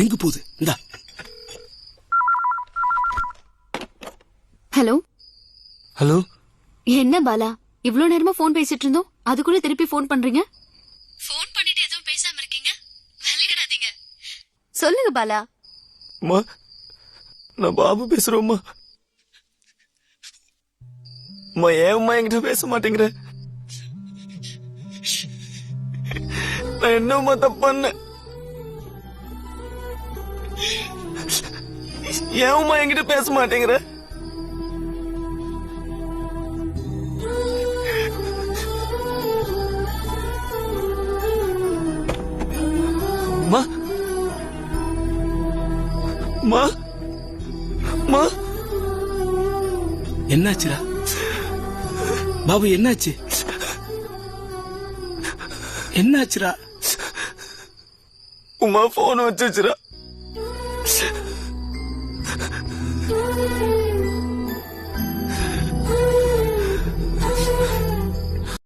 எங்க போகுது? இந்தா. Hello hello. என்ன பாலா, இவ்ளோ நேரமா போன் பேசிட்டு இருந்தோம், அதுக்குள்ள திருப்பி போன் பண்றீங்க? போன் பண்ணிட்டு எதுவும் பேசாம இருக்கீங்க, விளையாடாதீங்க. சொல்லுங்க பாலா. அம்மா, நான் பாபு பேசுறோம்மா. அம்மா, ஏம்மா என்கிட்ட பேச மாட்டேங்கிற? நான் என்னம்மா தப்பு பண்ணேன்? ஏம்மா என்கிட்ட பேச மாட்டேங்கிற? அம்மா, அம்மா, அம்மா, என்னாச்சுடா பாபு? என்னாச்சு? என்னாச்சுடா? உமா போன் வச்சுச்சுரா.